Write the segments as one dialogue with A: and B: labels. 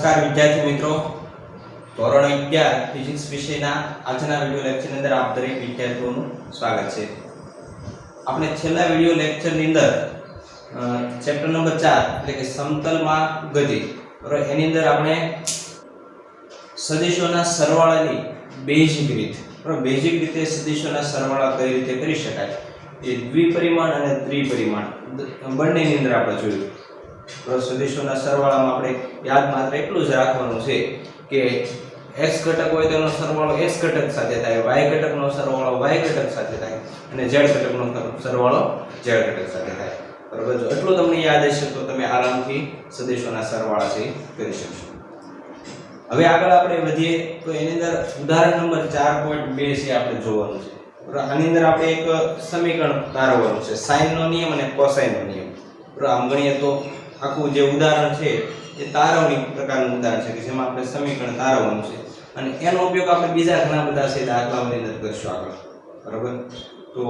A: નમસ્કાર વિદ્યાર્થી મિત્રો, ધોરણ 11 ફિઝિક્સ વિષયના આજના વિડિયો લેક્ચરની અંદર આપ દરેક વિદ્યાર્થીઓનું સ્વાગત છે। આપણે છેલ્લા વિડિયો લેક્ચરની અંદર ચેપ્ટર નંબર 4 એટલે કે સમતલમાં ગતિ બરાબર એની અંદર આપણે સદિશોના સરવાળાની બેઝિક રીત બરાબર બેઝિક રીતે સદિશોના સરવાળા કઈ રીતે કરી શકાય એ દ્વિપરિમાણ અને ત્રિપરિમાણ બંનેની અંદર આપણે જોયું। સદિશોના સરવાળામાં આપણે યાદ માત્ર એટલું જ રાખવાનું છે કે x ઘટક હોય તેનો સરવાળો x ઘટક સાથે થાય, y ઘટકનો સરવાળો y ઘટક સાથે થાય અને z ઘટકનો સરવાળો z ઘટક સાથે થાય। બરાબર, જો એટલું તમને યાદ હશે તો તમે આરામથી સદિશોના સરવાળા છે કરી શકશો। હવે આગળ આપણે વધીએ તો એની અંદર ઉદાહરણ નંબર 4.2 છે આપણે જોવાનું છે। બરાબર, આની અંદર આપણે એક સમીકરણ તારવવાનું છે, સાઇન નો નિયમ અને કોસાઇન નો નિયમ। બરાબર, આમ ગણીએ તો આખું જે ઉદાહરણ છે એ તારવણી પ્રકારનું ઉદાહરણ છે કે જેમાં આપણે સમીકરણ તારવવાનું છે અને એનો ઉપયોગ આપણે બીજા ઘણા બધા છે દાખલાઓની અંદર કરશું આગળ। બરાબર, તો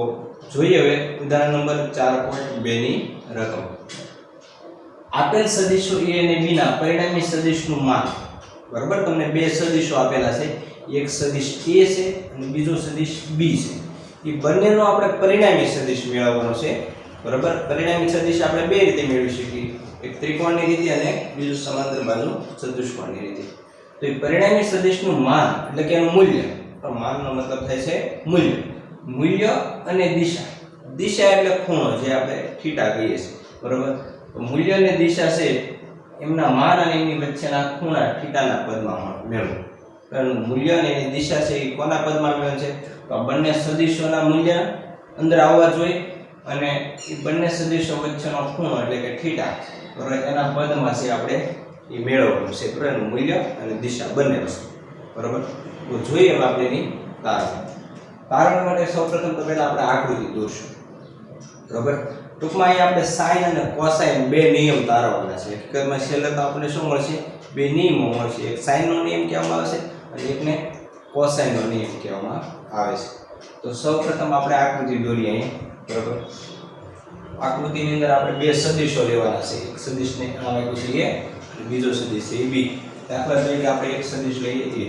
A: જોઈએ હવે ઉદાહરણ નંબર 4.2 ની રકમ। આપેલ સદિશો a અને b ના પરિણામી સદિશનું માન। બરાબર, તમને બે સદિશો આપેલા છે, એક સદિશ a છે અને બીજો સદિશ b છે। એ બંનેનો આપણે પરિણામી સદિશ મેળવવાનો છે। બરાબર, પરિણામી સદિશ આપણે બે રીતે મેળવી શકીએ, એક ત્રિકોણની રીતે અને બીજું સમાંતર બાજુ ચતુષ્કોણની રીતે। તો એ પરિણામી સદિશનું માન એટલે કે એનું મૂલ્ય, તો માનનો મતલબ થાય છે મૂલ્ય, મૂલ્ય અને દિશા। દિશા એટલે ખૂણો જે આપણે થીટા કહીએ છીએ। બરાબર, તો મૂલ્ય અને દિશા છે એમના માન અને એમની વચ્ચેના ખૂણા થીટાના પદમાં મેળવો। એનું મૂલ્ય અને એની દિશા છે એ કોના પદમાં મેળવે છે? તો આ બંને સદિશોના મૂલ્ય અંદર આવવા જોઈએ અને એ બંને સદિશો વચ્ચેનો ખૂણો એટલે કે થીટા બરાબર એના પદમાં છે આપણે એ મેળવવાનું છે। બરાબર, એનું મૂલ્ય અને દિશા બંને વસ્તુ। બરાબર, તો જોઈએ હવે આપણે એની તારણ માટે સૌપ્રથમ તો પહેલા આપણે આકૃતિ દોરશું। બરાબર, ટૂંકમાં અહીં આપણે સાઇન અને કોસાઇન બે નિયમ તારવવાના છે। હકીકતમાં છેલ્લે તો આપણને શું મળશે? બે નિયમો મળશે, એક સાઇનનો નિયમ કહેવામાં આવે છે અને એકને કોસાઇનનો નિયમ કહેવામાં આવે છે। તો સૌપ્રથમ આપણે આકૃતિ દોરીએ અહીં। બરાબર, આકૃતિની અંદર આપણે બે સદિશો લેવાના છે, એક સદિશને નામ આપ્યું છે a અને બીજો સદિશ છે b। દાખલા તરીકે આપણે એક સદિશ લઈએ a,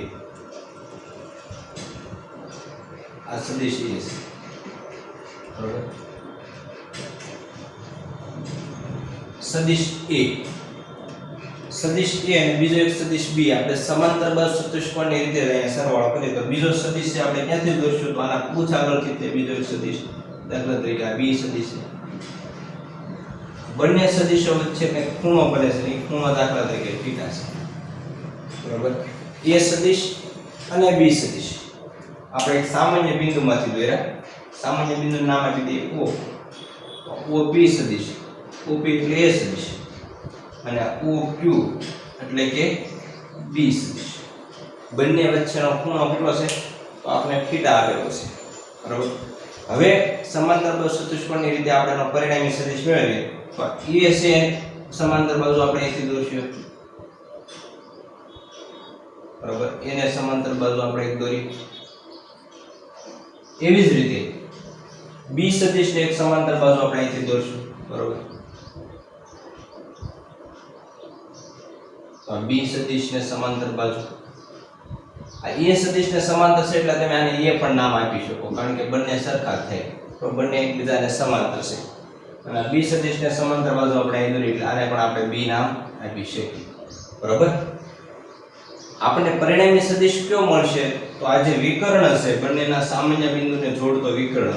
A: આ સદિશ a છે। બરાબર, સદિશ a અને બીજો એક સદિશ b આપણે સમાંતર બાજુ ચતુષ્કોણની રીતે અહીંયા સરવાળો કરીએ તો બીજો સદિશ છે આપણે ક્યાંથી દોરશું? તો આના પૂછ આગળથી તે બીજો એક સદિશ, દાખલા તરીકે આ b સદિશ છે। બંને સદિશો વચ્ચે એક ખૂણો બને છે, એ ખૂણો દાખલા તરીકે થીટા છે। બરાબર, a સદિશ અને b સદિશ આપણે એક સામાન્ય બિંદુમાંથી દોર્યા, સામાન્ય બિંદુનું નામ આપી દઈએ o, OP સદિશ, OP એટલે a સદિશ અને OQ એટલે કે b સદિશ। બંને વચ્ચેનો ખૂણો કેટલો છે? તો આપણે થીટા આપેલો છે। બરાબર, હવે સમાંતર બાજુ ચતુષ્કોણની રીતે આપણે એનો પરિણામી સદિશ મેળવીએ તો a છે સમાંતર બાજુ આપણે અહીંથી દોરશું। બરાબર, એને સમાંતર બાજુ આપણે એક દોરી। એવી જ રીતે b સદિશને એક સમાંતર બાજુ આપણે અહીંથી દોરશું। બરાબર, તો b સદિશને સમાંતર બાજુ, આ a સદિશને સમાંતર છે એટલે તમે આને a પણ નામ આપી શકો કારણ કે બંને સરખા જ થાય, તો બંને એકબીજાને સમાંતર છે। અને b સદિશને સમાંતર બાજુ આપણે અહીં દોરી એટલે આને પણ આપણે b નામ આપી શકીએ। બરાબર, આપણને પરિણામી સદિશ કયો મળશે? તો આ જે વિકર્ણ છે બંનેના સામાન્ય બિંદુને જોડતો વિકર્ણ,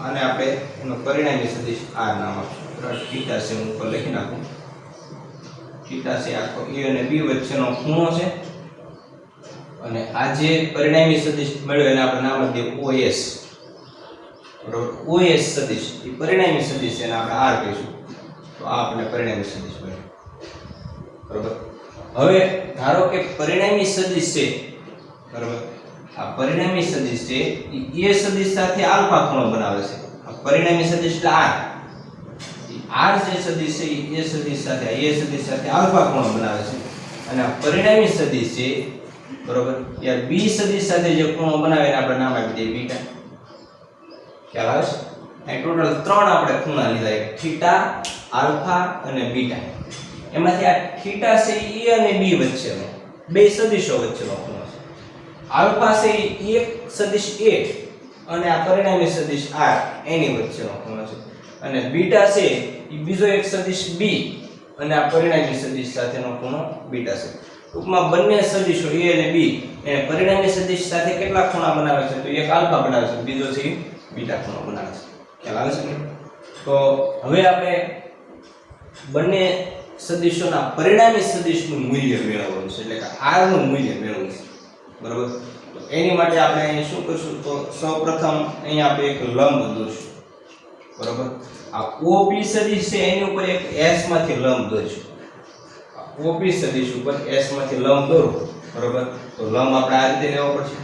A: આને આપણે એનો પરિણામી સદિશ r નામ આપીશું। થીટા છે, હું ઉપર લખી નાખું, થીટા છે આખો a અને b વચ્ચેનો ખૂણો છે અને આ જે પરિણામી સદિશ મળ્યો એને આપણે નામ આપી દઈએ OS। બરાબર, OS સદિશ એ પરિણામી સદિશ છે અને આપણે r કહીશું, તો આ આપણે પરિણામી સદિશ મળ્યો। બરાબર, હવે ધારો કે પરિણામી સદિશ છે, બરાબર, આ પરિણામી સદિશ છે એ a સદિશ સાથે આલ્ફા ખૂણો બનાવે છે। આ પરિણામી સદિશ એટલે r જે સદિશ છે એ a સદિશ સાથે આલ્ફા ખૂણો બનાવે છે અને આ પરિણામી સદિશ છે બરાબર યાર b સદિશ સાથે જે ખૂણો બનાવે એને આપણે નામ આપી દઈએ બીટા। ખ્યાલ આવે છે? અહીં ટોટલ ત્રણ આપણે ખૂણા લીધા, એક થીટા, આલ્ફા અને બીટા। એમાંથી આ થીટા છે એ અને બી વચ્ચેનો બે સદિશો વચ્ચેનો ખૂણો છે. આલ્ફા છે એ એક સદિશ a અને આ પરિણામી સદિશ r એની વચ્ચેનો ખૂણો છે. અને બીટા છે એ બીજો એક સદિશ b અને આ પરિણામી સદિશ સાથેનો ખૂણો બીટા છે. ટૂંકમાં બંને સદિશો a અને b એ પરિણામી સદિશ સાથે કેટલા ખૂણા બનાવે છે? તો એક આલ્ફા બનાવે છે, બીજો છે બીટા ખૂણો બનાવે છે. ખ્યાલ આવે છે? તો હવે આપણે બંને સદિશોના પરિણામી સદિશનું મૂલ્ય મેળવવાનું છે, એટલે કે r નું મૂલ્ય મેળવવું છે. બરાબર? તો એની માટે આપણે અહીં શું કરશું? તો સૌપ્રથમ અહીં આપણે એક લંબ દોરશું. બરાબર? આ OP સદિશ છે એની ઉપર એક s માંથી લંબ દોરશું. OP સદિશ ઉપર s માંથી લંબ દોરો. બરાબર? તો લંબ આપણે આ રીતે લેવો પડશે.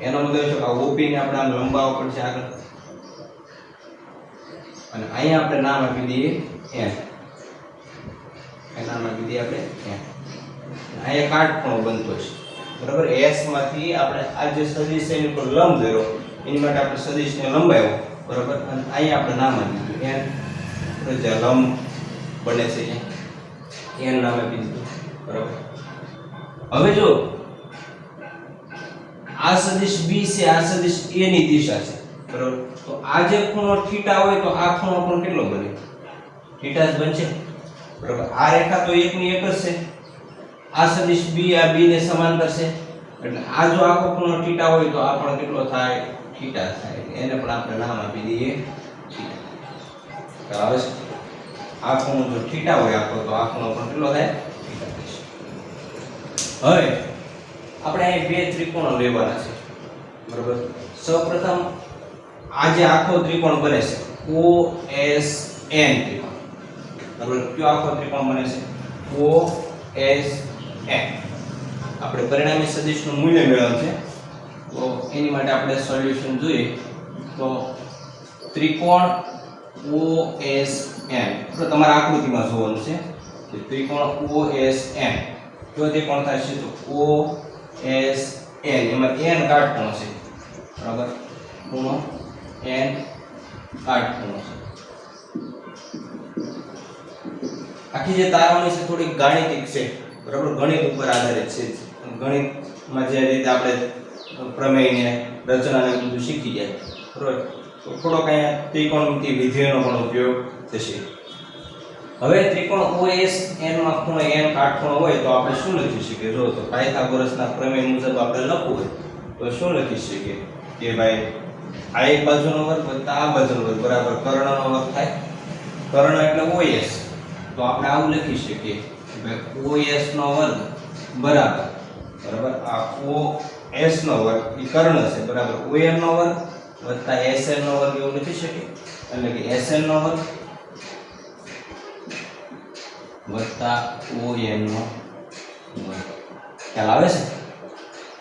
A: એનો મતલબ છે કે આ OP ને આપણે આમ લંબાવવો પડશે આગળ. અને અહીંયા આપણે નામ આપી દઈએ n. નામ આપી દઈએ આપણે n. અહીંયા કાટખૂણો બનતો છે. બરાબર? s માંથી આપણે આ જે સદિશ છે એની ઉપર લંબ દોર્યો, એની માટે આપણે સદિશને લંબાવ્યો. બરાબર? અને અહીંયા આપણે નામ આપી દીધું n. જે લંબ બને છે n નામ આપી દીધું. બરાબર? હવે જો આ સદિશ b છે, આ સદિશ a ની દિશા છે. બરાબર? તો આ જે ખૂણો થીટા હોય તો આ ખૂણો પણ કેટલો બને? થીટા જ બનશે. બરાબર? આ રેખા તો એકની એક જ છે. આ સદિશ b આ b ને સમાંતર છે, એટલે આ જો આખો ખૂણો થીટા હોય તો આ પણ કેટલો થાય? થીટા થાય. એને પણ આપણે નામ આપી દઈએ થીટા. બરાબર છે? આ ખૂણો જો થીટા હોય આખો તો આ ખૂણો પણ કેટલો થાય? થીટા થશે. હવે આપણે અહીં બે ત્રિકોણો લેવાના છે. બરાબર? સૌપ્રથમ આ જે આખો ત્રિકોણ બને છે OSN ત્રિકોણ. બરાબર? કયો આખો ત્રિકોણ બને છે? OSN. આપણે પરિણામી સદિશનું મૂલ્ય મેળવવાનું છે. તો એની માટે આપણે સોલ્યુશન જોઈએ. તો ત્રિકોણ OSN તો તમારા આકૃતિમાં જોવાનું છે કે ત્રિકોણ OSN કયો ત્રિકોણ થશે? તો OSN એમાં n કાટખૂણો છે. બરાબર? ખૂણો n કાટખૂણો છે. આખી જે તારવણી છે થોડી ગાણિતિક છે. બરાબર? ગણિત ઉપર આધારિત છે. ગણિતમાં જે રીતે આપણે પ્રમેયને રચનાને બધું શીખી જાય. બરાબર? તો થોડોક અહીંયા ત્રિકોણમિતિ વિધેયનો પણ ઉપયોગ થશે. હવે ત્રિકોણ OSN માં ખૂણો n કાટખૂણો હોય તો આપણે શું લખી શકીએ? જો તો પાયથાગોરસના પ્રમેય મુજબ આપણે લખવું હોય તો શું લખી શકીએ? કે ભાઈ આ એક બાજુનો વર્ગ વત્તા આ બાજુનો વર્ગ બરાબર કર્ણનો વર્ગ થાય. કર્ણ એટલે OS. તો આપણે આવું લખી શકીએ કે ભાઈ OS નો વર્ગ બરાબર આ OS નો વર્ગ એ કર્ણ છે બરાબર ON નો વર્ગ વત્તા SN નો વર્ગ એવું લખી શકીએ. એટલે કે SN નો વર્ગ વત્તા ON નો વર્ગ. ખ્યાલ આવે છે?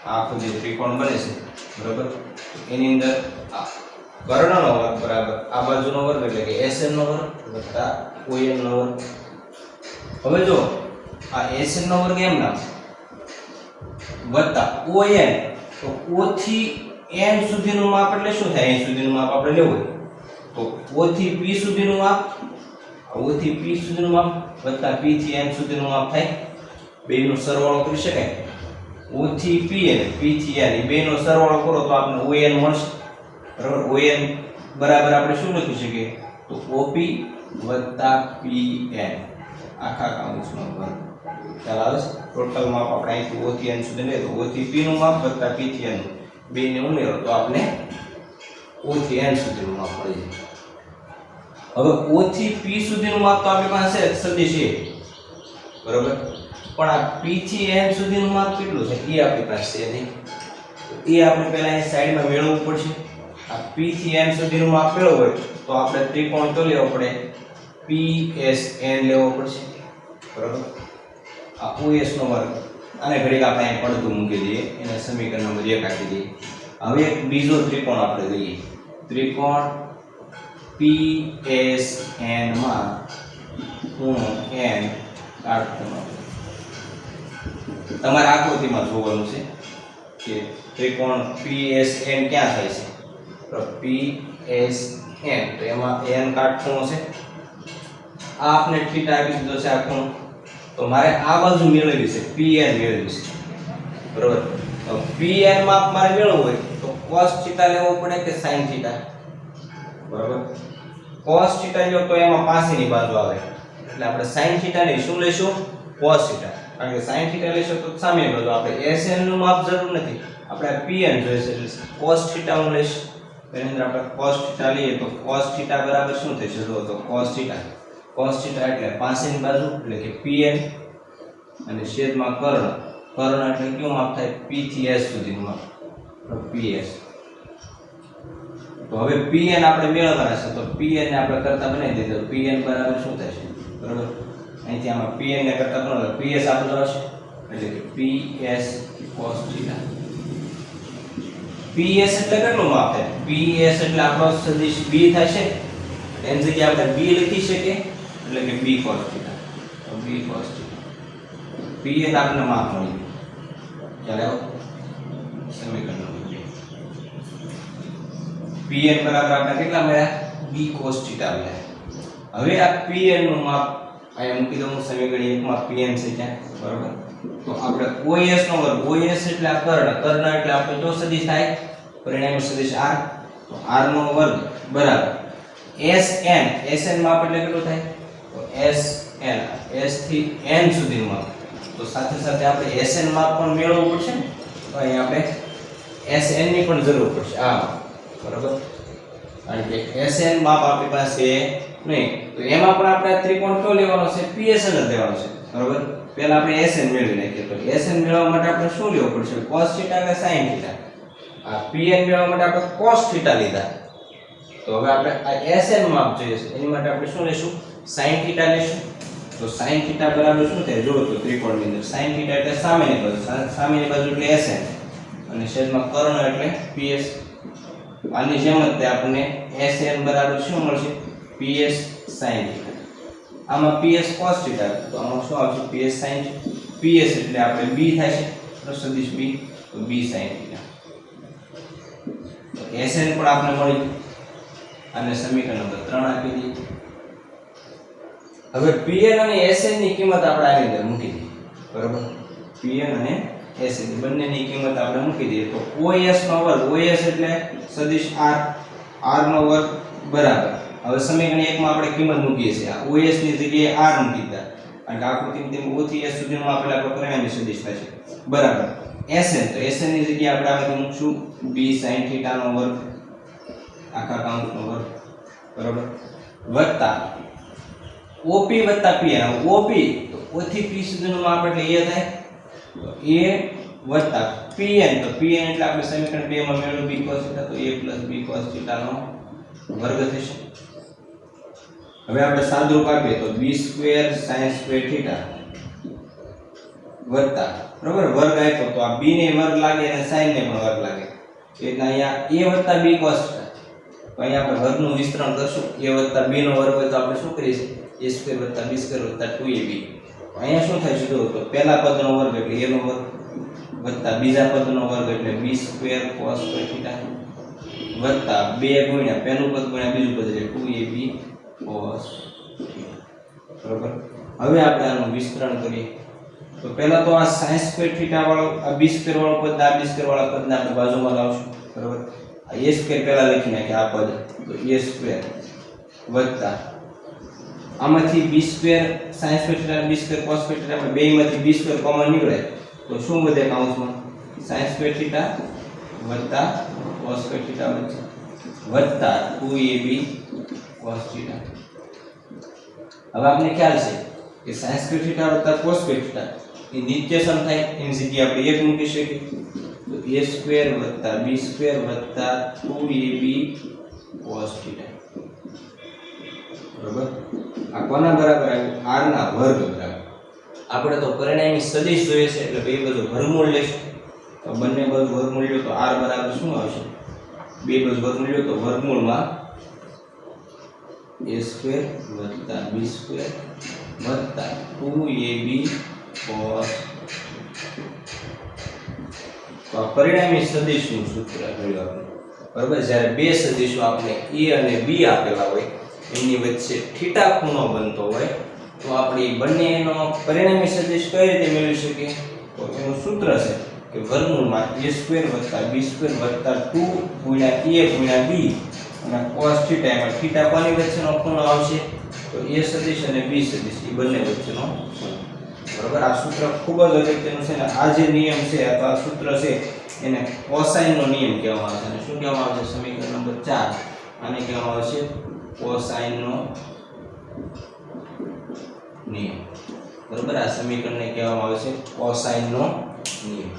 A: આખું જે ત્રિકોણ બને છે બરાબર એની અંદર આ કર્ણનો વર્ગ બરાબર આ બાજુનો વર્ગ એટલે કે SN નો વર્ગ વત્તા ON નો વર્ગ. હવે જો આ SN નો વર્ગ એમ નામ વત્તા ON તો O થી n સુધીનું માપ એટલે શું થાય? n સુધીનું માપ આપણે લેવું હોય તો O થી P સુધીનું માપ, O થી P સુધીનું માપ વત્તા P થી n સુધીનું માપ થાય. બેયનો સરવાળો કરી શકાય. O થી P અને P થી n એ બેયનો સરવાળો કરો તો આપણને ON મળશે. બરાબર? ON બરાબર આપણે શું લખી શકીએ? તો OP વત્તા PN આખા કૌંસનો વર્ગ. ખ્યાલ આવે છે? ટોટલ માપ આપણે અહીંથી O થી n સુધી લઈએ તો O થી P નું માપ વત્તા P થી n બેને ઉમેરો તો આપણે O થી n સુધીનું માપ મળી જાય. હવે O થી P સુધીનું માપ તો આપણી પાસે સદિશ છે બરાબર, પણ આ P થી n સુધીનું માપ કેટલું છે એ આપણી પાસે છે નહીં. તો એ આપણે પહેલા અહીં સાઈડમાં મેળવવું પડશે. આ P થી n સુધીનું માપ મેળવવું હોય તો આપણે ત્રિકોણ તો લેવો પડે PSN લેવો પડશે. બરાબર? આ OS નો વર્ગ આને ઘડીક આપણે અહીં પડતું મૂકી દઈએ, એને સમીકરણ નંબર 1 આપી દઈએ. હવે એક બીજો ત્રિકોણ આપણે લઈએ. ત્રિકોણ PSN માં ખૂણો n કાટખૂણો. તમારે આકૃતિમાં જોવાનું છે કે ત્રિકોણ PSN ક્યાં થાય છે? તો PSN તો એમાં n કાટખૂણો છે આ આપણે થીટા આપી દીધો છે આ ખૂણો, તો મારે આ બાજુ મેળવવી છે pn મેળવવી છે, બરોબર. તો pn માપ મારે મેળવવું હોય તો cos થીટા લેવો પડે કે sin થીટા, બરોબર. cos થીટા લ્યો તો એમાં પાછળની બાજુ આવે એટલે આપણે sin થીટા ને શું લઈશું cos થીટા, કારણ કે sin થીટા લેશો તો સામેની બાજુ. આપણે sn નું માપ જરૂર નથી, આપણે pn જોઈશે એટલે cos થીટા હું લઈશ. એની અંદર આપણે cos થીટા લઈએ તો cos થીટા બરાબર શું થશે જો તો cos થીટા એટલે પાછળની બાજુ એટલે કે pn અને છેદમાં કર્ણ એટલે કયું માપ થાય p થી s સુધીનું માપ ps. તો હવે pn આપણે મેળવવાના છે તો pn ને આપણે કરતા બનાવી દઈએ તો pn બરાબર શું થશે, બરાબર. અહીંથી આમાં pn ને કરતા બનાવો તો ps આપણું આવશે એટલે કે ps cos થીટા. ps એટલે કેટલું માપ થાય, ps એટલે આપણો સદિશ b થશે, એની જગ્યાએ આપણે b લખી શકીએ એટલે કે b cos થીટા. તો b cos થીટા pn આપણને માપ મળી ગયું. ચાલો સમીકરણ pn બરાબર આપણે કેટલા મળ્યા b cos થીટા મળ્યા. હવે આ pn નું માપ અહીંયા મૂકી દઉં સમીકરણ 1 માં pn છે ક્યાં, બરાબર. તો આપણે os નો વર્ગ, os એટલે આ કર્ણ એટલે આપણે જો સદિશ થાય પરિણામી સદિશ r, તો r નો વર્ગ બરાબર sn માપ એટલે કેટલું થાય તો sn s થી n સુધીનું માપ. તો સાથે સાથે આપણે sn માપ પણ મેળવવું પડશે ને, તો અહીં આપણે sn ની પણ જરૂર પડશે આ, બરાબર. કારણ કે sn માપ આપણી પાસે નહીં તો એમાં પણ આપણે ત્રિકોણ કયો લેવાનો છે psn જ લેવાનો છે, બરાબર. પહેલા આપણે sn મેળવી નાખીએ તો sn મેળવવા માટે આપણે શું લેવું પડશે cos થીટા કે sin થીટા. આ pn મેળવવા માટે આપણે cos થીટા લીધા, તો હવે આપણે આ sn માપ જોઈએ છે એની માટે આપણે શું લેશું sin થીટા લેશું. તો sin થીટા બરાબર શું થાય જો તો ત્રિકોણની અંદર sin થીટા એટલે સામેની બાજુ એટલે sn અને છેદમાં કર્ણ એટલે ps. આની જેમ જ તે આપણને sn બરાબર શું મળશે ps sin થીટા. આમાં ps cos થીટા તો આમાં શું આવશે ps sin ps એટલે આપણે b થાય છે સદિશ b તો b sin થીટા. તો sn પણ આપણે મળી અને સમીકરણ નંબર 3 આપી દઈએ. હવે pn અને sn ની કિંમત આપણે આની અંદર મૂકી દઈએ, બરાબર. pn અને sn બંનેની કિંમત આપણે મૂકી દઈએ તો os નો વર્ગ, os એટલે સદિશ r નો વર્ગ બરાબર. હવે સમીકરણ 1 માં આપણે કિંમત મૂકીએ છીએ આ os ની જગ્યાએ r મૂકી દીધા કારણ કે આકૃતિમાં તેમ o થી s સુધીનું આપેલા પરિણામી સદિશ થાય છે, બરાબર. sn તો sn ની જગ્યાએ આપણે આમાંથી મૂકશું b sin થીટા નો વર્ગ આખા કાઉન્સનો વર્ગ, બરાબર, વત્તા op વત્તા pn. op તો o થી p સુધીનું માપ એટલે a થાય તો a વત્તા pn તો pn એટલે આપણે સમીકરણ 2 માં મેળવ્યું b cos થીટા તો a b cos થીટા નો વર્ગ થશે. હવે આપણે સાદુરૂપ આપીએ તો b square sin square theta વત્તા, બરાબર, વર્ગ આપ્યો તો આ b ને વર્ગ લાગે અને sin ને પણ વર્ગ લાગે એટલે અહીંયા a વત્તા b cos થીટા. તો અહીંયા આપણે વર્ગનું વિસ્તરણ કરશું, a વત્તા b નો વર્ગ હોય તો આપણે શું કરીશું a સ્ક્વેર વત્તા b સ્ક્વેર વત્તા 2ab. અહીંયા શું થાય છે જો તો પહેલા પદનો વર્ગ એટલે a નો વર્ગ વત્તા બીજા પદનો વર્ગ એટલે b square cos square theta વત્તા 2 ગુણ્યા પહેલું પદ ગુણ્યા બીજું પદ એટલે 2ab cos થીટા, બરાબર. હવે આપણે આનું વિસ્તરણ કરીએ તો પહેલા તો આ sin સ્ક્વેર થીટા વાળો આ b સ્ક્વેર વાળો પદ આ b સ્ક્વેર વાળા પદને આપણે બાજુમાં લાવશું, બરાબર. આ a સ્ક્વેર પહેલા લખી નાખીએ આ પદ તો a સ્ક્વેર વત્તા આમાંથી b square sin square theta b square cos square theta આપણે બેયમાંથી b સ્ક્વેર કોમન નીકળે તો શું વધે કૌંસમાં sin સ્ક્વેર થીટા વત્તા cos સ્ક્વેર થીટા વત્તા 2ab cos થીટા. હવે આપણે ખ્યાલ છે કે sin સ્ક્વેર થીટા વત્તા cos સ્ક્વેર થીટા એ નિત્ય સમ થાય એની જગ્યાએ આપણે 1 મૂકી શકીએ તો a સ્ક્વેર વત્તા b સ્ક્વેર વત્તા 2ab cos થીટા, બરાબર. આ કોના બરાબર આવ્યું r ના વર્ગ બરાબર. આપણે તો પરિણામી સદિશ જોઈએ છે એટલે બે બાજુ વર્ગમૂળ લેશું તો બંને બાજુ વર્ગમૂળ લ્યો તો r બરાબર શું આવશે બે બાજુ વર્ગમૂળ લ્યો તો વર્ગમૂળમાં a સ્ક્વેર વત્તા b સ્ક્વેર વત્તા 2ab cos. તો આ પરિણામી સદિશનું સૂત્ર મળ્યું આપણે, બરાબર. જ્યારે બે સદિશો આપણે a અને b આપેલા હોય એમની વચ્ચે થીટા ખૂણો બનતો હોય તો આપણી બંનેનો પરિણામી સદિશ કઈ રીતે મેળવી શકીએ? તો એનું સૂત્ર છે કે વર્ગમૂળમાં a² + b² + 2 ગુણ્યા a ગુણ્યા b અને cos θ, એમાં થીટા કોની વચ્ચેનો ખૂણો આવશે? તો a સદિશ અને b સદિશ એ બંને વચ્ચેનો ખૂણો. બરાબર, આ સૂત્ર ખૂબ જ અગત્યનું છે ને આ જે નિયમ છે આ સૂત્ર છે એને કોસાઇન નો નિયમ કહેવામાં આવે છે. અને શું કહેવામાં આવે છે? સમીકરણ નંબર 4 આને કહેવામાં આવે છે કોસાઇન નો નિયમ. બરાબર, આ સમીકરણને કહેવામાં આવે છે કોસાઇન નો નિયમ.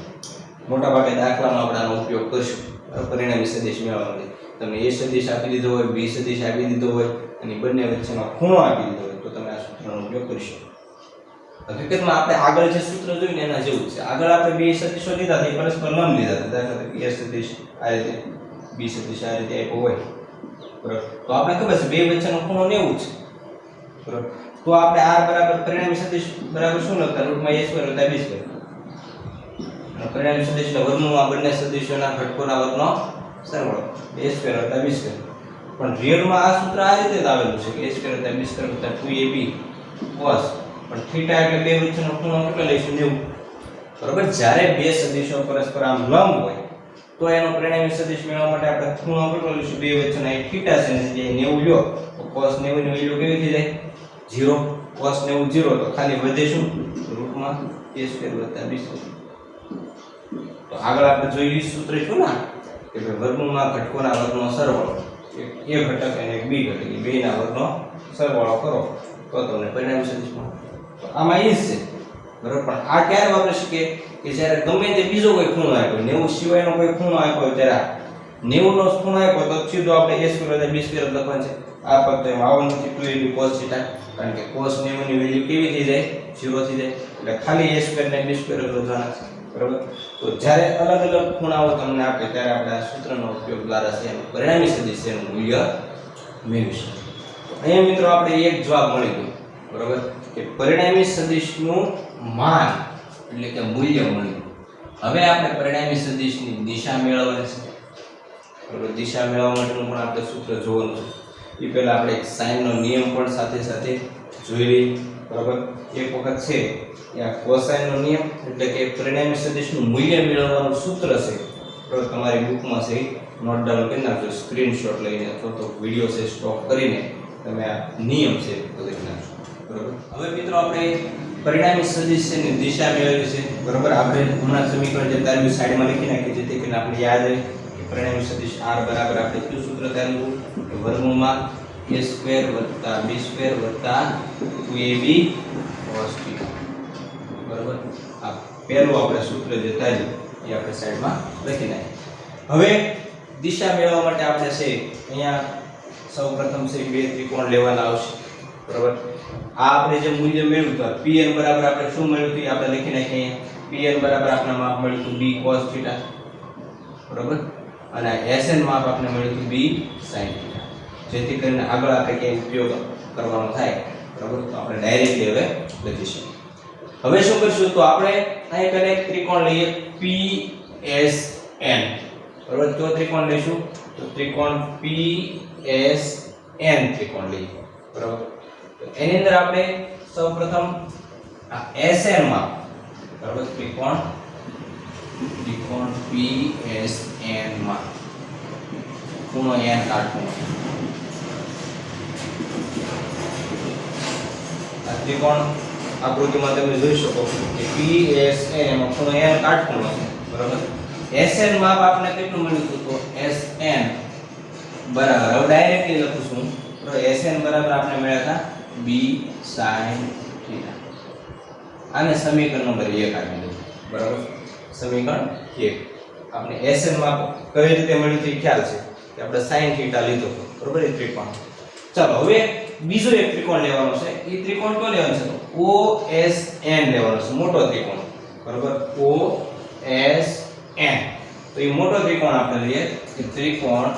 A: મોટા ભાગે દાખલામાં આપણે આનો ઉપયોગ કરશું પરિણામી સદિશ મેળવવા માટે. તમે a સદિશ આપી દીધો હોય, b સદિશ આપી દીધો હોય અને બંને વચ્ચેનો ખૂણો આપી દીધો હોય તો તમે આ સૂત્રનો ઉપયોગ કરી શકો. હકીકતમાં આપણે આગળ જે સૂત્ર જોયું ને એના જેવું છે. આગળ આપણે બે સદિશો લીધા હતા, એ પરસ્પર લંબ લીધા હતા. દાખલા તરીકે a સદિશ આ રીતે, b સદિશ આ રીતે આપ્યો હોય, બરાબર, તો આપણે ખબર છે બે વચ્ચેનો ખૂણો 90 છે, બરાબર. તો આપણે r બરાબર પરિણામી સદિશ બરાબર શું લખતા? √a² + b². અને પરિણામી સદિશ એટલે વર્ગમૂળમાં બંને સદિશોના ઘટકોના વર્ગનો સરવાળો a² + b². પણ રિયલમાં આ સૂત્ર આ રીતે જ આવેલું છે કે a² + b² + 2ab cos. પણ થીટા એટલે બે વચ્ચેનો ખૂણો કેટલો લઈશું? 90. બરાબર, જ્યારે બે સદિશો પરસ્પર આમ લંબ હોય તો એનો પરિણામી સદિશ મેળવવા માટે આપણે ખૂણો કેટલો લઈશું? બે વચ્ચેનો એક થીટા છે ને જે 90 લ્યો તો cos 90 ની વેલ્યુ કેવી થઈ જાય? 0. cos 90 0 તો ખાલી વધે શું? √a² + b². તો આગળ આપણે જોઈ સૂત્ર શું ના કે વર્ગમૂળમાં ઘટકોના વર્ગનો સરવાળો, એક a ઘટક અને એક b ઘટક એ બેના વર્ગનો સરવાળો કરો તો તમને પરિણામી સદિશ મળે. તો આમાં એ જ છે, બરાબર. પણ આ ક્યારે વાપરી શકીએ? કે જ્યારે ગમે તે બીજો કોઈ ખૂણો આપ્યો, 90 સિવાયનો કોઈ ખૂણો આપ્યો, ત્યારે 90 નો ખૂણો આપ્યો તો સીધો આપણે a² + b² લખવાનું છે. આ પદ તો એમાં આવવાનું નથી 2ab cos θ, કારણ કે cos 90 ની વેલ્યુ કેવી થઈ જાય? 0 થઈ જાય. એટલે ખાલી a² ને b² લખવાના છે, બરાબર. તો જ્યારે અલગ અલગ ખૂણાઓ તમને આપે ત્યારે આપણે આ સૂત્રનો ઉપયોગ દ્વારા છે પરિણામી સદિશ એનું મૂલ્ય મેળવી શકીએ. તો અહીંયા મિત્રો આપણે એક જવાબ મળી ગયો, બરાબર, કે પરિણામી સદિશનું માન એટલે કે મૂલ્ય મળી ગયું. હવે આપણે પરિણામી સદિશની દિશા મેળવવાની છે, બરાબર. દિશા મેળવવા માટેનું પણ આપણે સૂત્ર જોવાનું છે. એ પહેલા આપણે એક સાઇન નો નિયમ પણ સાથે સાથે જોઈ લઈએ, બરાબર. એક વખત છે આ કોસાઇન નો નિયમ એટલે કે પરિણામી સદિશનું મૂલ્ય મેળવવાનું સૂત્ર છે, બરાબર. તમારી બુકમાં છે નોટ ડાઉન કરી નાખજો, સ્ક્રીનશોટ લઈને અથવા તો વિડિયો છે સ્ટોપ કરીને તમે આ નિયમ છે તો લખી નાખજો, બરાબર. હવે મિત્રો આપણે પરિણામી સદિશની દિશા મેળવી છે, બરાબર. આપણે હમણાં સમીકરણ જે તાર્યું સાઈડમાં લખી નાખી જેથી કરીને આપણે યાદ રહે કે પરિણામી સદિશ r બરાબર આપણે કયું સૂત્ર તાર્યું કે વર્ગમૂળમાં a² + b² + 2ab cos θ, બરાબર. આ પહેલું આપણે સૂત્ર જે તાર્યું એ આપણે સાઈડમાં લખી નાખીએ. હવે દિશા મેળવવા માટે આપણે છે અહીંયા સૌપ્રથમ છે બે ત્રિકોણ લેવાના આવશે, બરાબર. આ આપણે જે મૂલ્ય મેળવ્યું તો pn બરાબર આપણે શું મળ્યું હતું આપણે લખી નાખીએ. pn બરાબર આપણને માપ મળ્યું હતું b cos θ, બરાબર. અને sn માપ આપણે મળ્યું હતું b sin θ. જેથી કરીને આગળ આપણે કે ઉપયોગ કરવાનો થાય, બરાબર, તો આપણે ડાયરેક્ટલી હવે લખીશું. હવે શું કરીશું તો આપણે અહીં પહેલા એક ત્રિકોણ લઈએ PSN, બરાબર. તો ત્રિકોણ લઈશું તો ત્રિકોણ PSN ત્રિકોણ લઈએ, બરાબર. તો એની અંદર આપણે સૌપ્રથમ આ SN માં, બરાબર, ત્રિકોણ PSN માં ખૂણો n કાઢવાનો. આ ત્રિકોણ આકૃતિમાં તમે જોઈ શકો કે PSN માં ખૂણો n કાટખૂણો છે, બરાબર. SN માપ આપણે કેટલું મળ્યું હતું તો SN બરાબર હવે ડાયરેક્ટલી લખું છું, બરાબર. SN બરાબર આપણે મળ્યા હતા b sin θ. આને સમીકરણ નંબર 1 આપી દો, બરાબર. સમીકરણ 1 આપણે SN માપ કઈ રીતે મળ્યું તે ખ્યાલ છે કે આપણે sin θ લીધો, બરાબર. એ ત્રિકોણ. ચાલો હવે બીજો એક ત્રિકોણ લેવાનો છે. એ ત્રિકોણ કયો લેવાનો છે? OSN લેવાનો છે, મોટો ત્રિકોણ, બરાબર. OSN. તો એ મોટો ત્રિકોણ આપણે લઈએ કે ત્રિકોણ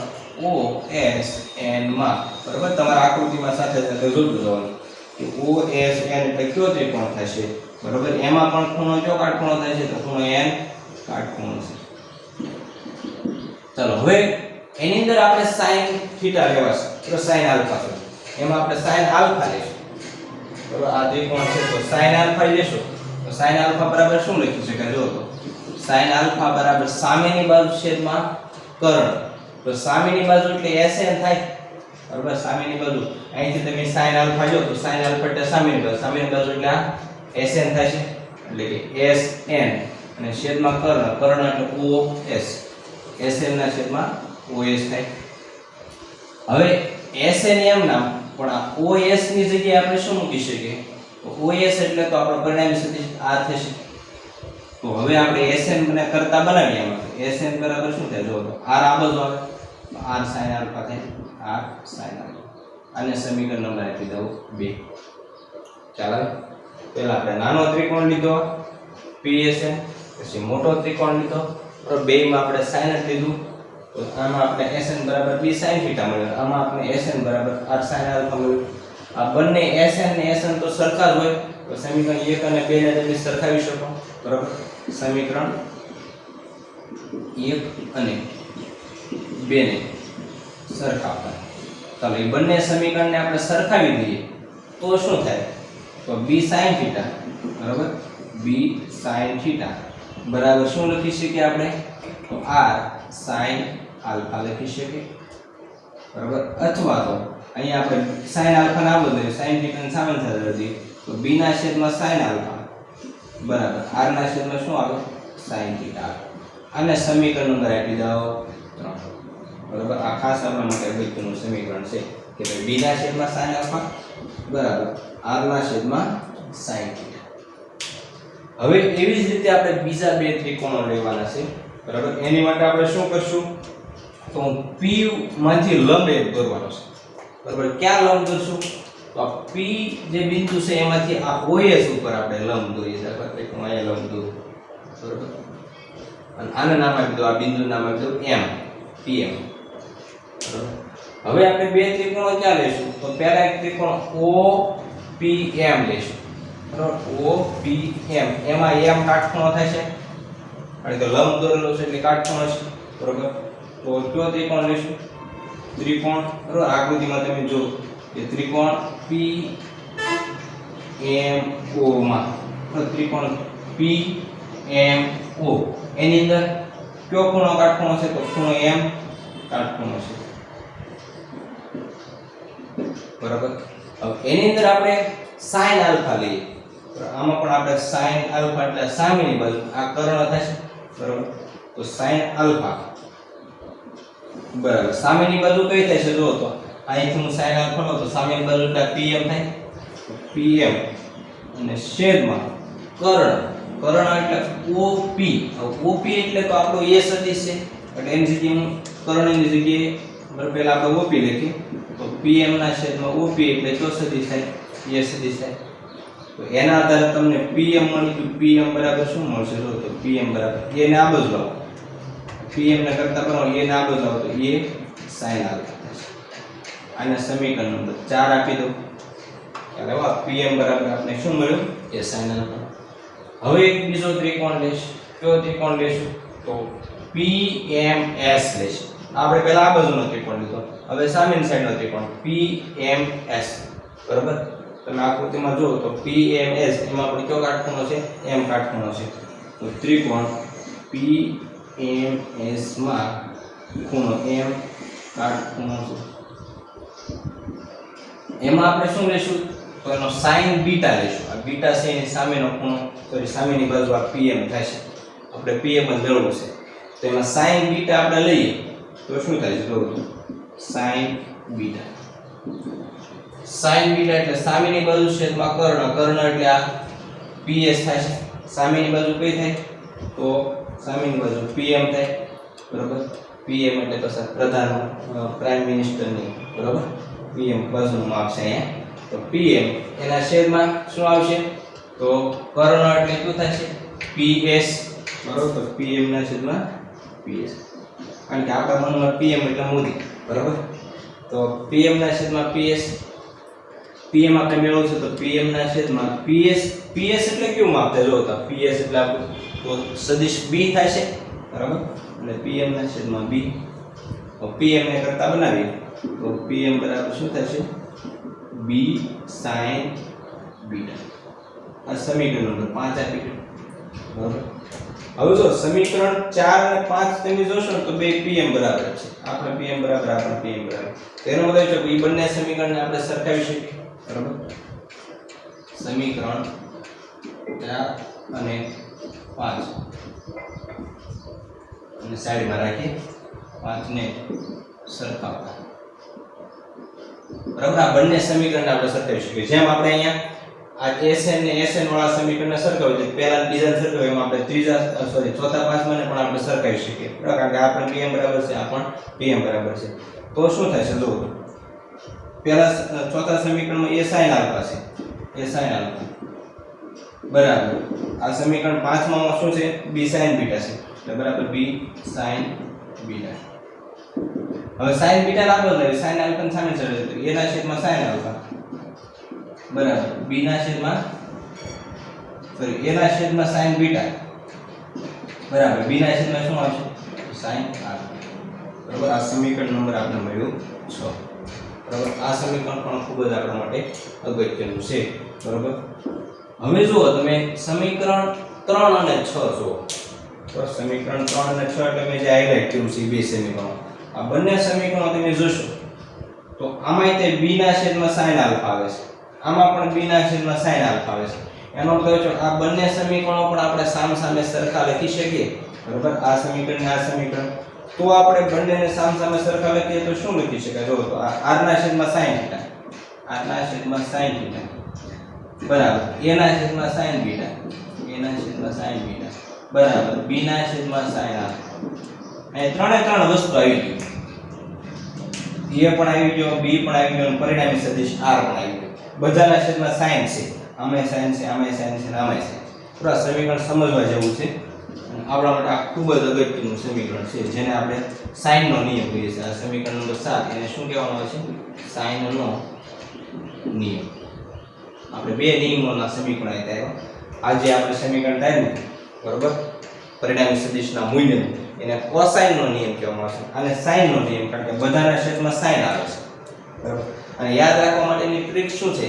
A: OSN માં, બરાબર. તમારા આકૃતિમાં સાથે સાથે જોતું જવાનું કે OSN એટલે કયો ત્રિકોણ થશે, બરાબર. એમાં પણ ખૂણો કયો કાટખૂણો થાય છે તો ખૂણો n કાટખૂણો છે. ચાલો હવે એની અંદર આપણે sin θ લેવા છે તો sin આલ્ફા છે. એમાં આપણે sin આલ્ફા લેશું બરાબર આ ત્રિકોણ છે તો sin આલ્ફા લેશું તો sin આલ્ફા બરાબર શું લખી શકાય જો તો sin આલ્ફા બરાબર સામેની બાજુ છેદમાં કર્ણ તો સામેની બાજુ એટલે sn થાય બરાબર સામેની બાજુ અહીંથી તમે sin આલ્ફા જો તો sin આલ્ફા એટલે સામેની બાજુ એટલે આ sn થશે એટલે કે sn અને છેદમાં કર્ણ એટલે os sn ના છેદમાં os થાય હવે sn એમ નામ પણ આ os ની જગ્યાએ આપણે શું મૂકી શકીએ તો os એટલે તો આપણો પરિણામી સદિશ r થશે તો હવે આપણે sn ને કરતા બનાવીએ આમાં sn બરાબર શું થાય જો તો r આ બાજુ આવે તો r sin આલ્ફા થાય r sin આલ્ફા આને સમીકરણ નંબર આપી દઉં 2 ચાલો પહેલા આપણે નાનો ત્રિકોણ લીધો PSN પછી મોટો ત્રિકોણ લીધો તો બેયમાં આપણે sin જ લીધું તો આમાં આપણે sn બરાબર b sin θ મળ્યો આમાં આપણે sn બરાબર r sin આલ્ફા મળ્યું આ બંને sn ને sn તો સરખા જ હોય તો સમીકરણ 1 અને 2 ને તમે સરખાવી શકો બરાબર સમીકરણ 1 અને 2 ને સરખાવતા ચાલો એ બંને સમીકરણને આપણે સરખાવી દઈએ તો શું થાય તો b sin θ બરાબર b sin θ બરાબર શું લખી શકીએ આપણે તો r sin આલ્ફા લખી શકીએ બરાબર અથવા તો અહીંયા આપણે sin આલ્ફા ના બદલે sin θ ને સામાન્ય સાથે દઈએ તો b ના છેદમાં sin આલ્ફા બરાબર r ના છેદમાં શું આવે sin θ આને સમીકરણ નંબર આપી દો 3 બરાબર આ ખાસ આપણા માટે અગત્યનું સમીકરણ છે કે ભાઈ b ના છેદમાં sin આલ્ફા બરાબર r ના છેદમાં sin θ હવે એવી જ રીતે આપણે બીજા બે ત્રિકોણો લેવાના છે બરાબર એની માટે આપણે શું કરશું તો P માંથી લંબ એક દોરવાનો છે બરાબર ક્યાં લંબ દોરશું તો આ P જે બિંદુ છે એમાંથી આ OS ઉપર આપણે લંબ દોરીએ બરાબર ત્રિકોણ અહીંયા લંબ દોરો બરાબર અને આને નામ આપી દો આ બિંદુનું નામ આપી દો M PM બરાબર હવે આપણે બે ત્રિકોણો ક્યાં લેશું તો પહેલા એક ત્રિકોણ OPM લેશું બરાબર OPM એમાં M કાટખૂણો થશે અને તો લંબ દોરેલો છે એટલે કાટખૂણો છે બરાબર તો કયો ત્રિકોણ લેશું ત્રિકોણ બરાબર આકૃતિમાં તમે જો કે ત્રિકોણ PMO માં ત્રિકોણ PMO એની અંદર કયો ખૂણો કાટખૂણો છે તો ખૂણો M કાટખૂણો છે બરાબર હવે એની અંદર આપણે sin આલ્ફા લઈએ આમાં પણ આપણે sin આલ્ફા એટલે સામેની બાજુ આ કર્ણ થશે બરાબર તો sin આલ્ફા બરાબર સામેની બાજુ કઈ થશે જો તો અહીંથી હું sin આલ્ફા લો તો સામેની બાજુ એટલે PM થાય PM અને છેદમાં કર્ણ એટલે OP OP એટલે તો આપણો a સદિશ છે એટલે એની જગ્યાએ હું કર્ણની જગ્યાએ બરાબર પહેલા આપણે OP લખીએ તો PM ના છેદમાં OP એટલે કયો સદિશ થાય a સદિશ થાય તો એના આધારે તમને PM મળી ગયું PM બરાબર શું મળશે જો તો PM બરાબર a ને આ બાજુ લાવો PM ને કરતા કરો a ને આ બાજુ લાવો તો a sin આલ્ફા થશે આને સમીકરણ નંબર 4 આપી દો એટલે વા PM બરાબર આપણે શું મળ્યું a sin આલ્ફા હવે એક બીજો ત્રિકોણ લેશું કયો ત્રિકોણ લેશું તો PMS લેશું આપણે પહેલા આ બાજુનો ત્રિકોણ લીધો હવે સામેની સાઈડનો ત્રિકોણ PMS બરાબર તમે આકૃતિમાં જુઓ તો PMS એમાં આપણે કયો કાટખૂણો છે M કાટખૂણો છે તો ત્રિકોણ PMS માં ખૂણો M કાટખૂણો છે એમાં આપણે શું લેશું તો એનો sin બીટા લેશું આ બીટા છે એની સામેનો ખૂણો સોરી સામેની બાજુ આ PM થશે આપણે PM જ લેવું છે તો એમાં sin બીટા આપણે લઈએ તો શું થાય છે જો sin બીટા એટલે સામેની બાજુ છેદમાં કર્ણ એટલે આ PS થાય છે સામેની બાજુ કઈ થાય તો સામેની બાજુ PM થાય બરાબર PM એટલે તો પ્રધાન પ્રાઇમ મિનિસ્ટરની બરાબર PM બાજુનું માપ છે અહીંયા તો PM એના છેદમાં શું આવશે તો કર્ણ એટલે શું થશે PS બરાબર PM ના છેદમાં PS કારણ કે આપણા મનમાં PM એટલે મોદી બરાબર તો PM ના છેદમાં PS PM આપણે મેળવવું છે તો PM ના છેદમાં PS એટલે કેવું માપ થાય જો તો PS એટલે આપણું તો સદિશ B થાય છે બરાબર અને PM ના છેદમાં B તો PM ને કરતા બનાવીએ તો PM બરાબર શું થશે બી સાઇન બીટા. આ સમીકરણ નંબર 5 આપી ગયું. બરાબર. હવે જો સમીકરણ 4 અને 5 તમે જોશો ને તો બે pm બરાબર છે. આપણે pm બરાબર આપણે pm બરાબર. તેનો મતલબ છે કે એ બંને સમીકરણને આપણે સરખાવી શકીએ. બરાબર. સમીકરણ 4 અને 5 અને સાઈડમાં રાખી 5 ને સરખાવતા. બરાબર. આ બંને સમીકરણને આપણે સરખાવી શકીએ. જેમ આપણે અહીંયા આ Sn ને Sn વાળા સમીકરણને સરખાવીએ તો પહેલા અને બીજા સરખાવીએ એમ આપણે ચોથા પાંચમાને પણ આપણે સરખાવી શકીએ. બરાબર. કારણ કે આ પણ pm બરાબર છે, આ પણ pm બરાબર છે. તો શું થશે જો પહેલા ચોથા સમીકરણમાં a sin આલ્ફા છે, a sin આલ્ફા બરાબર. આ સમીકરણ 5 માં શું છે? b sin બીટા છે. એટલે બરાબર b sin બીટા. હવે sin બીટા ના બદલાય, sin આલ્ફા સામે ચડે તો a ના છેદમાં sin આલ્ફા બરાબર b ના છેદમાં a ના છેદમાં sin બીટા બરાબર b ના છેદમાં શું આવશે? sin alpha. બરાબર. આ સમીકરણ નંબર આપણે મળ્યું 6. બરાબર. આ સમીકરણ પણ ખૂબ જ આપણા માટે અગત્યનું છે. બરાબર. હવે જુઓ તમે સમીકરણ 3 અને 6 જુઓ. તો સમીકરણ 3 અને 6 એટલે મેં જે હાઇલાઇટ કર્યું છે બે સમીકરણો. આ બંને સમીકરણો તમે જોશો તો આમાં તે b ના છેદમાં sin આલ્ફા આવે છે, આમાં પણ b ના છેદમાં sin આલ્ફા આવે છે. એનો મતલબ છે આ બંને સમીકરણો પણ આપણે સામસામે સરખા લખી શકીએ. બરાબર. આ સમીકરણ ને આ સમીકરણ તો આપણે બંનેને સામસામે સરખા લખીએ તો શું લખી શકાય? જો તો આ r ના છેદમાં sin θ, r ના છેદમાં sin θ બરાબર a ના છેદમાં sin બીટા, a ના છેદમાં sin બીટા બરાબર b ના છેદમાં sin આલ્ફા. અહીં ત્રણે ત્રણ વસ્તુ આવી ગઈ. a પણ આવી ગયો, b પણ આવી ગયો અને પરિણામી સદિશ r પણ આવી ગયો. બધાના છેદમાં sin છે, આમે sin છે, આમે sin છે, આમે sin. પૂરા સમીકરણ સમજવા જેવું છે. આપણા માટે આ ખૂબ જ અગત્યનું સમીકરણ છે જેને આપણે sin નો નિયમ કહીએ છીએ. આ સમીકરણ નંબર 7 એને શું કહેવામાં આવે છે? sin નો નિયમ. આપણે બે નિયમોના સમીકરણ આપ્યા. આજે આપણે સમીકરણ ધાર્યું બરોબર પરિણામી સદિશના મૂલ્યનું એને કોસાઇન નો નિયમ કહેવામાં આવે છે અને સાઇન નો નિયમ, કારણ કે બધાના છેદમાં સાઇન આવે છે. બરાબર. અને યાદ રાખવા માટેની ટ્રીક શું છે?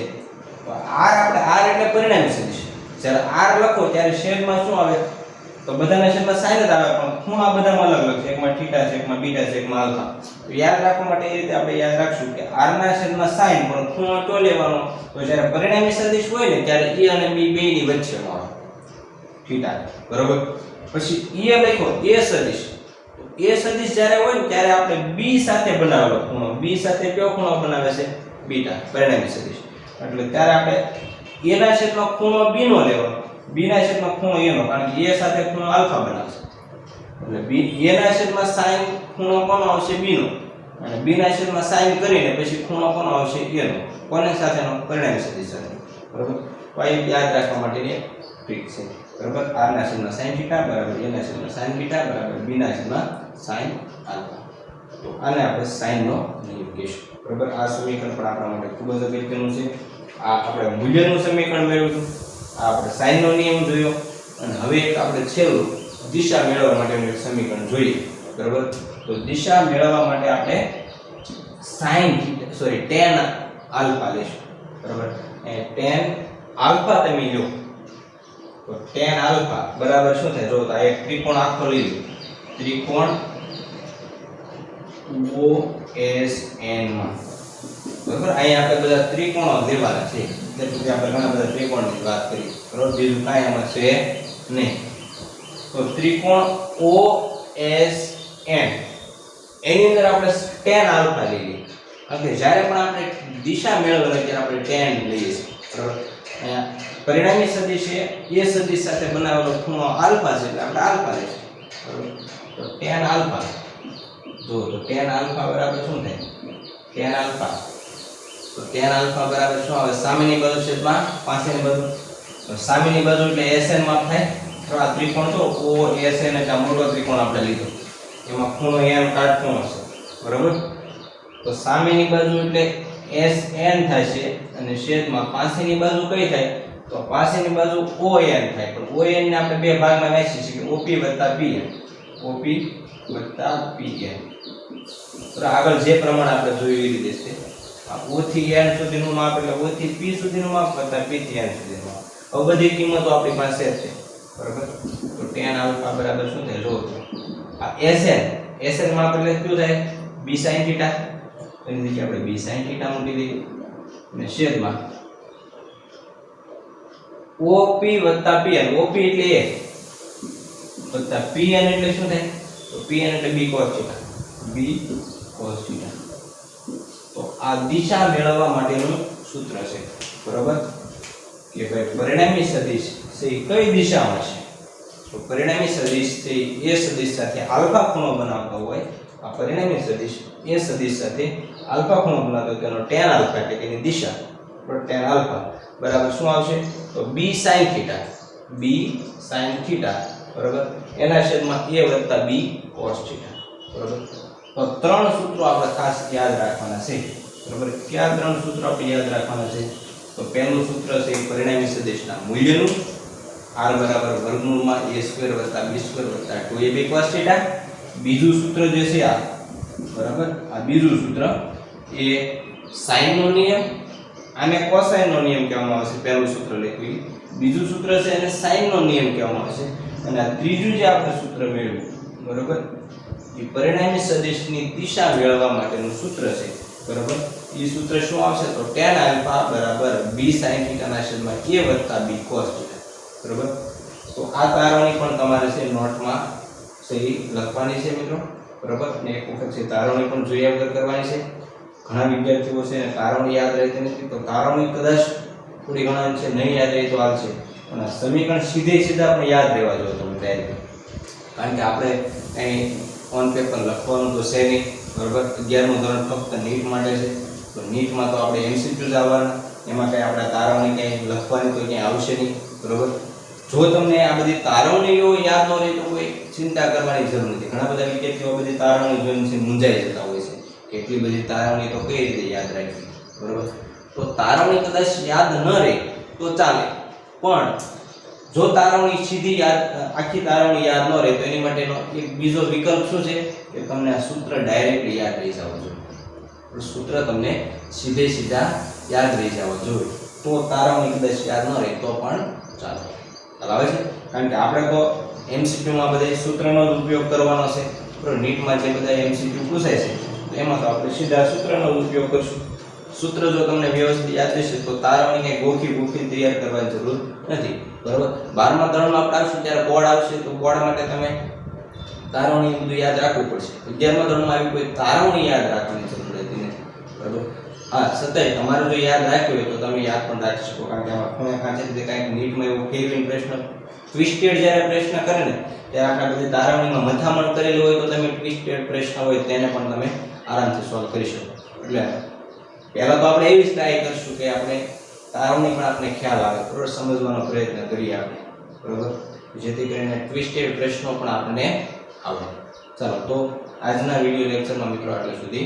A: તો r આપણે r એટલે પરિણામી સદિશ. જ્યારે r લખો ત્યારે છેદમાં શું આવે? તો બધાના છેદમાં સાઇન જ આવે, પણ ખૂણા બધામાં અલગ અલગ છે. એકમાં થીટા છે, એકમાં બીટા છે, એકમાં આલ્ફા. તો યાદ રાખવા માટે એ રીતે આપણે યાદ રાખશું કે r ના છેદમાં સાઇન પણ ખૂણો તો લેવાનો. તો જ્યારે પરિણામી સદિશ હોય ને ત્યારે e અને b બેયની વચ્ચેનો આવે થીટા. બરોબર. પછી એ લખો a સદિશ. a સદિશ જ્યારે હોય ને ત્યારે આપણે b સાથે બનાવેલો ખૂણો, b સાથે કયો ખૂણો બનાવે છે? બીટા, પરિણામી સદિશ. એટલે ત્યારે આપણે a ના છેદમાં ખૂણો b નો લેવાનો, b ના છેદમાં ખૂણો a નો, કારણ કે a સાથે ખૂણો આલ્ફા બનાવશે. એટલે b a ના છેદમાં sin ખૂણો કોનો આવશે? b નો, અને b ના છેદમાં sin કરીને પછી ખૂણો કોનો આવશે? a નો. કોને સાથેનો? પરિણામી સદિશ સાથે. બરોબર. તો આ યાદ રાખવા માટેની ટ્રીક છે. બરાબર. r ના છેદમાં sin θ બરાબર a ના છેદમાં sin β બરાબર b ના છેદમાં sin આલ્ફા. તો આને આપણે sin નો નિયમ કહીશું. બરાબર. આ સમીકરણ પણ આપણા માટે ખૂબ જ અગત્યનું છે. આ આપણે મૂલ્યનું સમીકરણ મેળવ્યું હતું, આ આપણે sin નો નિયમ જોયો, અને હવે એક આપણે છેલ્લું દિશા મેળવવા માટેનું એક સમીકરણ જોઈએ. બરાબર. તો દિશા મેળવવા માટે આપણે tan આલ્ફા લેશું. બરાબર. એ tan આલ્ફા તમે લો તો tan આલ્ફા બરાબર શું થાય? જો આ એક ત્રિકોણ આખો લઈ લો, ત્રિકોણ OSN માં. બરાબર. અહીંયા આપણે બધા ત્રિકોણો લેવાના છે, એટલે કે આપણે ઘણા બધા ત્રિકોણની વાત કરી. બરાબર. બીજું કાંઈ આમાં છે નહીં. તો ત્રિકોણ OSN એની અંદર આપણે tan આલ્ફા લઈએ. એટલે જ્યારે પણ આપણે દિશા મેળવવાની ત્યારે આપણે tan લઈએ છીએ. બરાબર. અહીંયા પરિણામી સદિશ એ સદિશ સાથે બનાવેલો ખૂણો આલ્ફા છે, એટલે આપણે આલ્ફા લઈશું. બરાબર. તો tan આલ્ફા જો તો tan આલ્ફા બરાબર શું થાય? tan આલ્ફા તો tan આલ્ફા બરાબર શું આવે? સામેની બાજુ છેદમાં પાછળની બાજુ. તો સામેની બાજુ એટલે SN માં થાય. તો આ ત્રિકોણ તો OSN એટલે મોટો ત્રિકોણ આપણે લીધો, એમાં ખૂણો n કાટખૂણો છે. બરાબર. તો સામેની બાજુ એટલે SN થાય છે અને છેદમાં પાછળની બાજુ કઈ થાય? તો પાછળની બાજુ ON થાય. પણ ON ને આપણે બે ભાગમાં વહેંચી શકીએ, OP વત્તા PN, OP વત્તા PN. તો આગળ જે પ્રમાણે આપણે જોયું એ રીતે છે. આ O થી n સુધીનું માપ એટલે O થી P સુધીનું માપ વત્તા P થી n સુધીનું માપ. હવે બધી કિંમતો આપણી પાસે છે બરાબર. તો tan આલ્ફા બરાબર શું થાય જો આ SN માપ એટલે શું થાય b sin થીટા, એની જગ્યાએ આપણે b sin થીટા મૂકી દઈએ અને છેદમાં OP વત્તા PN. OP એટલે a વત્તા PN એટલે શું થાય તો PN એટલે b cos theta, b cos theta. તો આ દિશા મેળવવા માટેનું સૂત્ર છે બરાબર કે ભાઈ પરિણામી સદિશ છે કઈ દિશામાં છે. તો પરિણામી સદિશ છે એ સદિશ સાથે આલ્ફા ખૂણો બનાવતો હોય, આ પરિણામી સદિશ એ સદિશ સાથે આલ્ફા ખૂણો બનાવતો હોય તેનો tan આલ્ફા એટલે કે એની દિશા પર tan આલ્ફા બરાબર શું આવશે તો b sin theta, b sin theta બરાબર એના છેદમાં a વત્તા b cos થીટા બરાબર. તો ત્રણ સૂત્રો આપણે ખાસ યાદ રાખવાના છે બરાબર. કયા ત્રણ સૂત્રો આપણે યાદ રાખવાના છે તો પહેલું સૂત્ર છે પરિણામી સદિશના મૂલ્યનું r બરાબર વર્ગમૂળમાં a સ્ક્વેર વત્તા b સ્ક્વેર વત્તા 2ab cos થીટા. બીજું સૂત્ર જે છે આ બરાબર, આ બીજું સૂત્ર એ sin નો નિયમ, આને cosine નો નિયમ કહેવામાં આવે છે. પહેલું સૂત્ર લખી, બીજું સૂત્ર છે એને sin નો નિયમ કહેવામાં આવે છે અને આ ત્રીજું જે આપણે સૂત્ર મેળવ્યું બરાબર એ પરિણામી સદિશની દિશા મેળવવા માટેનું સૂત્ર છે બરાબર. એ સૂત્ર શું આવશે તો tan આલ્ફા બરાબર b sin થીટા ના છેદમાં a વત્તા b cos થીટા બરાબર. તો આ તારવણી પણ તમારે છે નોટમાં સહી લખવાની છે મિત્રો બરાબર. ને એક વખત છે તારવણી પણ જોયા વગર કરવાની છે. ઘણા વિદ્યાર્થીઓ છે તારવણી યાદ રહેતી નથી, તો તારવણી કદાચ થોડી ઘણા છે નહીં યાદ રહે તો હાલશે, પણ આ સમીકરણ સીધા આપણે યાદ રહેવા જોઈએ તમે ડાયરેક્ટ, કારણ કે આપણે કંઈ ઓન પેપર લખવાનું તો છે નહીં બરાબર. 11મું ધોરણ ફક્ત નીટ માટે છે, તો નીટમાં તો આપણે MCQ જ આવવાના, એમાં કંઈ આપણે તારવણી કંઈ લખવાની તો ક્યાંય આવશે નહીં બરાબર. જો તમને આ બધી તારવણીઓ યાદ ન રહે તો કોઈ ચિંતા કરવાની જરૂર નથી. ઘણા બધા વિદ્યાર્થીઓ બધી તારવણી જોઈને મૂંઝાઈ જતા હોય છે, કેટલી બધી તારવણી તો કઈ રીતે યાદ રાખવી બરાબર. તો તારવણી કદાચ યાદ ન રહે તો ચાલે, પણ જો તારવણી સીધી યાદ આખી તારવણી યાદ ન રહે તો એની માટેનો એક બીજો વિકલ્પ શું છે કે તમને આ સૂત્ર ડાયરેક્ટલી યાદ રહી જવું જોઈએ. સૂત્ર તમને સીધા યાદ રહી જવું જોઈએ, તો તારવણી કદાચ યાદ ન રહે તો પણ ચાલે. આવે છે, કારણ કે આપણે તો MCQમાં બધા સૂત્રનો જ ઉપયોગ કરવાનો છે બરાબર. નીટમાં જે બધા MCQ પૂછાય છે એમાં તો આપણે સીધા સૂત્રનો જ ઉપયોગ કરશું. સૂત્ર જો તમને વ્યવસ્થિત યાદ રહેશે તો તારવણી કંઈ ગોખી તૈયાર કરવાની જરૂર નથી બરાબર. 12મા ધોરણમાં આપણે આવશું ત્યારે બોર્ડ આવશે, તો બોર્ડ માટે તમે તારવણી બધું યાદ રાખવું પડશે. 11મા ધોરણમાં આવી કોઈ તારવણી યાદ રાખવાની જરૂર રહેતી નથી બરાબર. હા, છતાંય તમારે જો યાદ રાખ્યું હોય તો તમે યાદ પણ રાખી શકો, કારણ કે આમાં ખૂણે ખાંચે રીતે કાંઈક નીટમાં એવું ફેરવીને પ્રશ્ન ટ્વિસ્ટેડ જ્યારે પ્રશ્ન કરે ને ત્યારે આપણે બધી તારવણીમાં મથામણ કરેલી હોય તો તમે ટ્વિસ્ટેડ પ્રશ્ન હોય તેને પણ તમે આરામથી સોલ્વ કરી શકો. એટલે પહેલાં તો આપણે એવી જ ટ્રાય કરીશું કે આપણે તારવણી પણ આપણે ખ્યાલ આવે બરાબર, સમજવાનો પ્રયત્ન કરીએ આપણે બરાબર, જેથી કરીને ટ્વિસ્ટેડ પ્રશ્નો પણ આપણને આવે. ચાલો, તો આજના વિડીયો લેક્ચરમાં મિત્રો આટલે સુધી